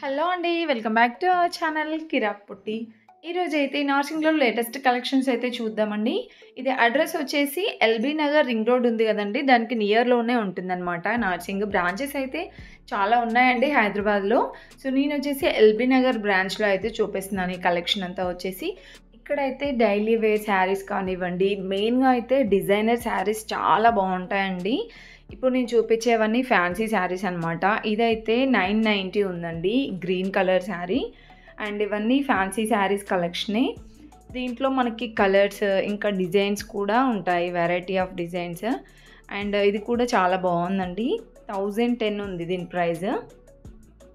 Hello అండి. Welcome back to our channel Kirak Putti. ఈరోజైతే నార్సింగ్‌లో latest collections అయితే చూద్దామండి. ఇది అడ్రెస్ వచ్చేసి ఎల్బీ నగర్ రింగ్ రోడ్ ఉంది గదండీ! దానికి నియర్‌లోనే ఉంటుందనమాట నార్సింగ్. బ్రాంచెస్ అయితే చాలా ఉన్నాయండి హైదరాబాద్‌లో. సో, నేనొచ్చేసి ఎల్బీ నగర్ బ్రాంచ్‌లో అయితే చూపిస్తున్నాను ఈ కలెక్షన్ అంతా వచ్చేసి. ఇక్కడైతే డైలీ వేర్ శారీస్ కానివ్వండి, మెయిన్‌గా అయితే డిజైనర్ శారీస్ చాలా బావుంటాయండి. ఇప్పుడు నేను చూపించేవన్నీ ఫ్యాన్సీ శారీస్ అనమాట. ఇదైతే 990 ఉందండి. Green colour sari. అండ్ ఇవన్నీ ఫ్యాన్సీ శారీస్ కలెక్షనే. దీంట్లో మనకి కలర్స్ ఇంకా డిజైన్స్ కూడా ఉంటాయి. Variety of designs. అండ్ ఇది కూడా చాలా బావుందండి. 1010 ఉంది దీని ప్రైస్.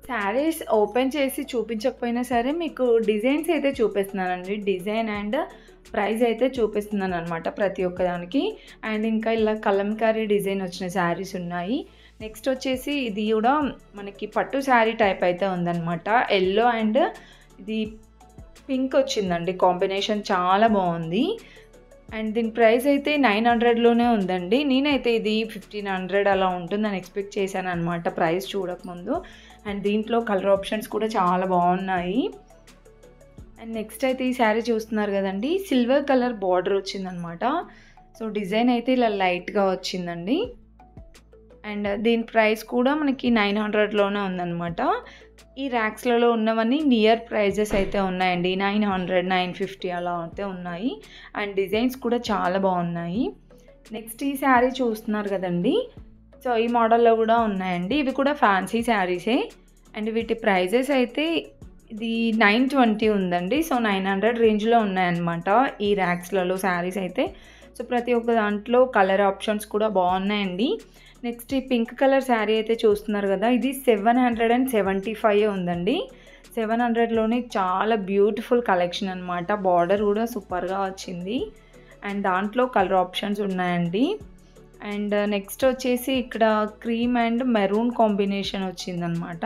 శారీస్ ఓపెన్ చేసి చూపించకపోయినా సరే మీకు డిజైన్స్ అయితే చూపిస్తున్నానండి. డిజైన్ అండ్ ప్రైస్ అయితే చూపిస్తున్నాననమాట ప్రతి ఒక్కదానికి. అండ్ ఇంకా ఇలా కలంకారీ డిజైన్ వచ్చిన శారీస్ ఉన్నాయి. నెక్స్ట్ వచ్చేసి ఇది కూడా మనకి పట్టు శారీ టైప్ అయితే ఉందనమాట. యెల్లో అండ్ ఇది పింక్ వచ్చిందండి కాంబినేషన్ చాలా బాగుంది. అండ్ దీని ప్రైస్ అయితే 900లోనే ఉందండి. నేనైతే ఇది 1500 అలా ఉంటుందని ఎక్స్పెక్ట్ చేశాను అనమాట ప్రైస్ చూడకముందు. అండ్ దీంట్లో కలర్ ఆప్షన్స్ కూడా చాలా బాగున్నాయి. అండ్ నెక్స్ట్ అయితే ఈ శారీ చూస్తున్నారు కదండి, సిల్వర్ కలర్ బార్డర్ వచ్చిందనమాట. సో డిజైన్ అయితే ఇలా లైట్గా వచ్చిందండి. అండ్ దీని ప్రైస్ కూడా మనకి 900లోనే ఉందన్నమాట. ఈ ర్యాక్స్లలో ఉన్నవన్నీ నియర్ ప్రైజెస్ అయితే ఉన్నాయండి. 900, 950 అలా అయితే ఉన్నాయి. అండ్ డిజైన్స్ కూడా చాలా బాగున్నాయి. నెక్స్ట్ ఈ శారీ చూస్తున్నారు కదండి, సో ఈ మోడల్లో కూడా ఉన్నాయండి. ఇవి కూడా ఫ్యాన్సీ శారీసే. అండ్ వీటి ప్రైజెస్ అయితే ఇది 920 ఉందండి. సో 900 రేంజ్లో ఉన్నాయన్నమాట ఈ ర్యాక్స్లలో శారీస్ అయితే. సో ప్రతి ఒక్క దాంట్లో కలర్ ఆప్షన్స్ కూడా బాగున్నాయండి. నెక్స్ట్ ఈ పింక్ కలర్ శారీ అయితే చూస్తున్నారు కదా, ఇది 775 ఉందండి. 700లోనే చాలా బ్యూటిఫుల్ కలెక్షన్ అనమాట. బార్డర్ కూడా సూపర్గా వచ్చింది. అండ్ దాంట్లో కలర్ ఆప్షన్స్ ఉన్నాయండి. అండ్ నెక్స్ట్ వచ్చేసి ఇక్కడ క్రీమ్ అండ్ మెరూన్ కాంబినేషన్ వచ్చిందనమాట.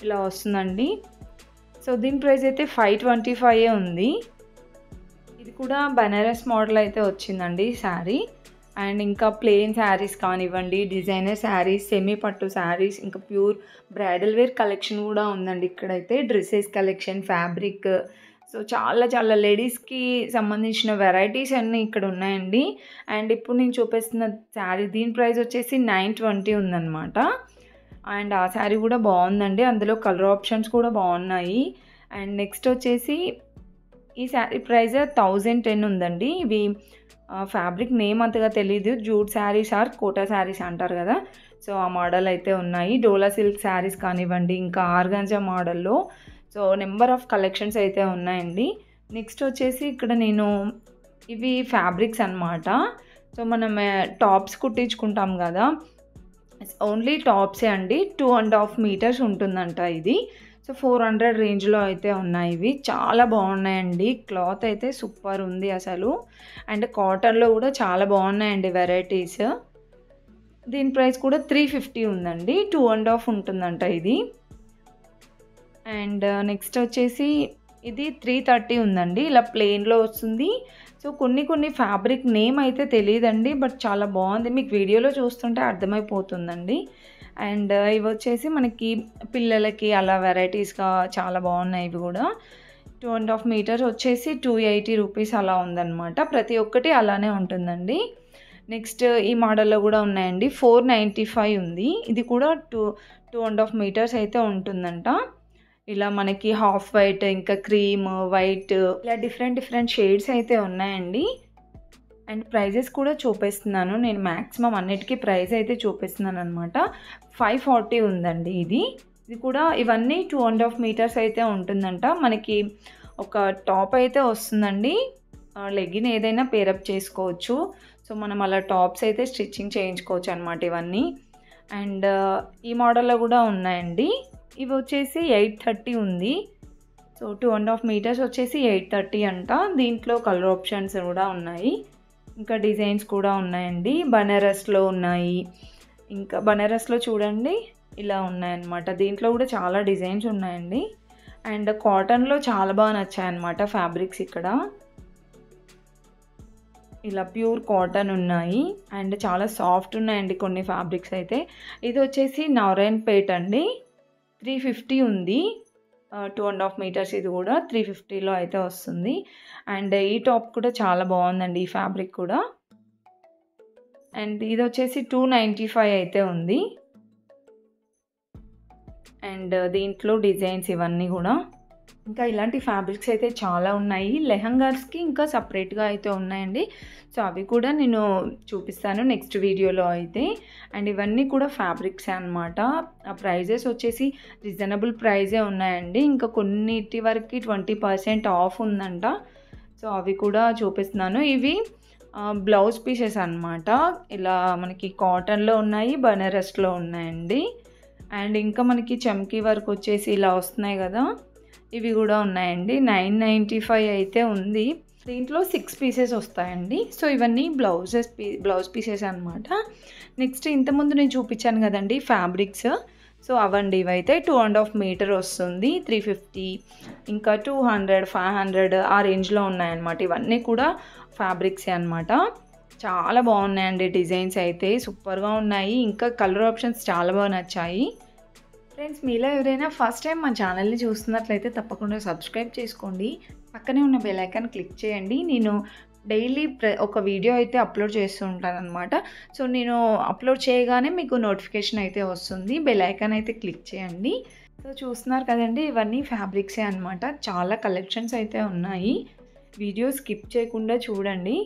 ఇలా వస్తుందండి. సో దీని ప్రైస్ అయితే 525 ఉంది. ఇది కూడా బనారస్ మోడల్ అయితే వచ్చిందండి శారీ. అండ్ ఇంకా ప్లెయిన్ శారీస్ కానివ్వండి, డిజైనర్ శారీస్, సెమీ పట్టు శారీస్, ఇంకా ప్యూర్ బ్రైడల్ వేర్ కలెక్షన్ కూడా ఉందండి. ఇక్కడైతే డ్రెస్సెస్ కలెక్షన్, ఫ్యాబ్రిక్, సో చాలా లేడీస్కి సంబంధించిన వెరైటీస్ అన్నీ ఇక్కడ ఉన్నాయండి. అండ్ ఇప్పుడు నేను చూపిస్తున్న శారీ దీని ప్రైస్ వచ్చేసి 920 ఉందన్నమాట. అండ్ ఆ శారీ కూడా బాగుందండి. అందులో కలర్ ఆప్షన్స్ కూడా బాగున్నాయి. అండ్ నెక్స్ట్ వచ్చేసి ఈ శారీ ప్రైస్ 1010 ఉందండి. ఇవి ఫ్యాబ్రిక్ నేమ్ అంతగా తెలీదు. జూట్ శారీస్ ఆర్ కోటా శారీస్ అంటారు కదా, సో ఆ మోడల్ అయితే ఉన్నాయి. డోలా సిల్క్ శారీస్ కానివ్వండి, ఇంకా ఆర్గాంజా మోడల్లో సో నెంబర్ ఆఫ్ కలెక్షన్స్ అయితే ఉన్నాయండి. నెక్స్ట్ వచ్చేసి ఇక్కడ నేను ఇవి ఫ్యాబ్రిక్స్ అన్నమాట. సో మనం టాప్స్ కుట్టించుకుంటాం కదా, ఓన్లీ టాప్సే అండి. 2.5 మీటర్స్ ఉంటుందంట ఇది. సో 400 రేంజ్లో అయితే ఉన్నాయి. ఇవి చాలా బాగున్నాయండి. క్లాత్ అయితే సూపర్ ఉంది అసలు. అండ్ కాటన్లో కూడా చాలా బాగున్నాయండి వెరైటీస్. దీని ప్రైస్ కూడా 350 ఉందండి. 2.5 ఉంటుందంట ఇది. అండ్ నెక్స్ట్ వచ్చేసి ఇది 330 ఉందండి. ఇలా ప్లెయిన్లో వస్తుంది. సో కొన్ని ఫ్యాబ్రిక్ నేమ్ అయితే తెలియదండి, బట్ చాలా బాగుంది. మీకు వీడియోలో చూస్తుంటే అర్థమైపోతుందండి. అండ్ ఇవి వచ్చేసి మనకి పిల్లలకి అలా వెరైటీస్గా చాలా బాగున్నాయి. ఇవి కూడా 2.5 మీటర్స్ వచ్చేసి 280 రూపీస్ అలా ఉందన్నమాట. ప్రతి ఒక్కటి అలానే ఉంటుందండి. నెక్స్ట్ ఈ మోడల్లో కూడా ఉన్నాయండి. 495 ఉంది. ఇది కూడా 2.5 మీటర్స్ అయితే ఉంటుందంట. ఇలా మనకి హాఫ్ వైట్, ఇంకా క్రీమ్, వైట్, ఇలా డిఫరెంట్ షేడ్స్ అయితే ఉన్నాయండి. అండ్ ప్రైజెస్ కూడా చూపిస్తున్నాను నేను. మ్యాక్సిమం అన్నిటికీ ప్రైస్ అయితే చూపిస్తున్నాను అనమాట. 540 ఉందండి ఇది. ఇది కూడా ఇవన్నీ 2.5 మీటర్స్ అయితే ఉంటుందంట. మనకి ఒక టాప్ అయితే వస్తుందండి. లెగ్గిన్ ఏదైనా పేరప్ చేసుకోవచ్చు. సో మనం అలా టాప్స్ అయితే స్టిచ్చింగ్ చేయించుకోవచ్చు అనమాట ఇవన్నీ. అండ్ ఈ మోడల్లో కూడా ఉన్నాయండి. ఇవి వచ్చేసి 830 ఉంది. సో 2.5 మీటర్స్ వచ్చేసి 830 అంట. దీంట్లో కలర్ ఆప్షన్స్ కూడా ఉన్నాయి. ఇంకా డిజైన్స్ కూడా ఉన్నాయండి. బనారస్లో ఉన్నాయి. ఇంకా బనారస్లో చూడండి ఇలా ఉన్నాయన్నమాట. దీంట్లో కూడా చాలా డిజైన్స్ ఉన్నాయండి. అండ్ కాటన్లో చాలా బాగా నచ్చాయన్నమాట ఫ్యాబ్రిక్స్ ఇక్కడ. ఇలా ప్యూర్ కాటన్ ఉన్నాయి. అండ్ చాలా సాఫ్ట్ ఉన్నాయండి కొన్ని ఫ్యాబ్రిక్స్ అయితే. ఇది వచ్చేసి నారాయణపేట్ అండి. 350 ఉంది. 2.5 మీటర్స్ ఇది కూడా 350లో అయితే వస్తుంది. అండ్ ఈ టాప్ కూడా చాలా బాగుందండి, ఈ ఫ్యాబ్రిక్ కూడా. అండ్ ఇది వచ్చేసి 295 అయితే ఉంది. అండ్ దీంట్లో డిజైన్స్ ఇవన్నీ కూడా. ఇంకా ఇలాంటి ఫ్యాబ్రిక్స్ అయితే చాలా ఉన్నాయి. లెహంగాస్కి ఇంకా సపరేట్గా అయితే ఉన్నాయండి. సో అవి కూడా నేను చూపిస్తాను నెక్స్ట్ వీడియోలో అయితే. అండ్ ఇవన్నీ కూడా ఫ్యాబ్రిక్సే అనమాట. ఆ ప్రైజెస్ వచ్చేసి రీజనబుల్ ప్రైజే ఉన్నాయండి. ఇంకా కొన్నిటి వరకు 20% ఆఫ్ ఉందంట. సో అవి కూడా చూపిస్తున్నాను. ఇవి బ్లౌజ్ పీసెస్ అనమాట. ఇలా మనకి కాటన్లో ఉన్నాయి, బనారస్లో ఉన్నాయండి. అండ్ ఇంకా మనకి చమ్కీ వర్క్ వచ్చేసి ఇలా వస్తున్నాయి కదా, ఇవి కూడా ఉన్నాయండి. 995 అయితే ఉంది. దీంట్లో 6 పీసెస్ వస్తాయండి. సో ఇవన్నీ బ్లౌజ్ పీసెస్ అనమాట. నెక్స్ట్ ఇంతకుముందు నేను చూపించాను కదండి ఫ్యాబ్రిక్స్, సో అవండి. ఇవైతే 2.5 మీటర్ వస్తుంది, 350, ఇంకా 200, 500 ఆ రేంజ్లో ఉన్నాయన్నమాట. ఇవన్నీ కూడా ఫ్యాబ్రిక్సే అనమాట. చాలా బాగున్నాయండి డిజైన్స్ అయితే, సూపర్గా ఉన్నాయి. ఇంకా కలర్ ఆప్షన్స్ చాలా బాగా నచ్చాయి. ఫ్రెండ్స్, మీలో ఎవరైనా ఫస్ట్ టైం మా ఛానల్ని చూస్తున్నట్లయితే తప్పకుండా సబ్స్క్రైబ్ చేసుకోండి. పక్కనే ఉన్న బెల్ ఐకాన్ క్లిక్ చేయండి. నేను డైలీ ఒక వీడియో అయితే అప్లోడ్ చేస్తూ ఉంటాను అనమాట. సో నేను అప్లోడ్ చేయగానే మీకు నోటిఫికేషన్ అయితే వస్తుంది. బెల్ ఐకాన్ అయితే క్లిక్ చేయండి. సో చూస్తున్నారు కదండి, ఇవన్నీ ఫ్యాబ్రిక్సే అనమాట. చాలా కలెక్షన్స్ అయితే ఉన్నాయి. వీడియో స్కిప్ చేయకుండా చూడండి.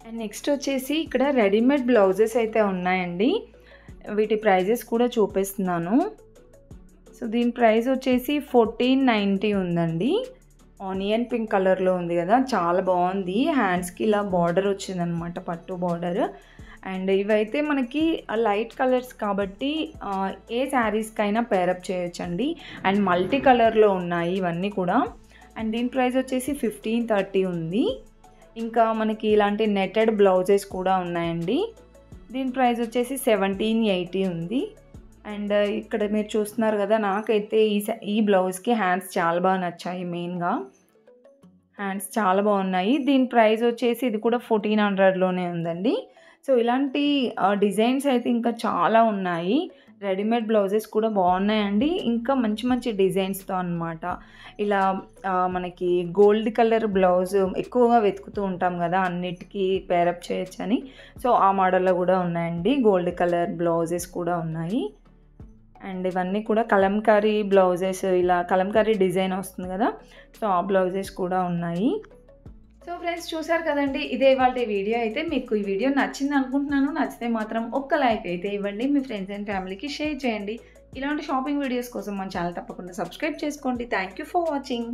అండ్ నెక్స్ట్ వచ్చేసి ఇక్కడ రెడీమేడ్ బ్లౌజెస్ అయితే ఉన్నాయండి. వీటి ప్రైజెస్ కూడా చూపిస్తున్నాను. సో దీని ప్రైస్ వచ్చేసి 1490 ఉందండి. ఆనియన్ పింక్ కలర్లో ఉంది కదా, చాలా బాగుంది. హ్యాండ్స్కి ఇలా బార్డర్ వచ్చిందనమాట, పట్టు బార్డర్. అండ్ ఇవైతే మనకి లైట్ కలర్స్ కాబట్టి ఏ శారీస్కైనా పేరప్ చేయొచ్చండి. అండ్ మల్టీ కలర్లో ఉన్నాయి ఇవన్నీ కూడా. అండ్ దీని ప్రైస్ వచ్చేసి 1530 ఉంది. ఇంకా మనకి ఇలాంటి నెటెడ్ బ్లౌజెస్ కూడా ఉన్నాయండి. దీని ప్రైస్ వచ్చేసి 1780 ఉంది. అండ్ ఇక్కడ మీరు చూస్తున్నారు కదా, నాకైతే ఈ బ్లౌజ్కి హ్యాండ్స్ చాలా బాగా నచ్చాయి. మెయిన్గా హ్యాండ్స్ చాలా బాగున్నాయి. దీని ప్రైస్ వచ్చేసి ఇది కూడా 1400లోనే ఉందండి. సో ఇలాంటి డిజైన్స్ అయితే ఇంకా చాలా ఉన్నాయి. రెడీమేడ్ బ్లౌజెస్ కూడా బాగున్నాయండి. ఇంకా మంచి మంచి డిజైన్స్తో అనమాట. ఇలా మనకి గోల్డ్ కలర్ బ్లౌజ్ ఎక్కువగా వెతుకుతూ ఉంటాం కదా, అన్నిటికీ పేరప్ చేయొచ్చని. సో ఆ మోడల్లో కూడా ఉన్నాయండి. గోల్డ్ కలర్ బ్లౌజెస్ కూడా ఉన్నాయి. అండ్ ఇవన్నీ కూడా కలంకారీ బ్లౌజెస్, ఇలా కలంకారీ డిజైన్ వస్తుంది కదా, సో ఆ బ్లౌజెస్ కూడా ఉన్నాయి. సో ఫ్రెండ్స్, చూసారు కదండి, ఇదే ఇవాళ వీడియో అయితే. మీకు ఈ వీడియో నచ్చింది అనుకుంటున్నాను. నచ్చితే మాత్రం ఒక్క లైక్ అయితే ఇవ్వండి. మీ ఫ్రెండ్స్ అండ్ ఫ్యామిలీకి షేర్ చేయండి. ఇలాంటి షాపింగ్ వీడియోస్ కోసం మన ఛానల్ తప్పకుండా సబ్స్క్రైబ్ చేసుకోండి. Thank you for watching.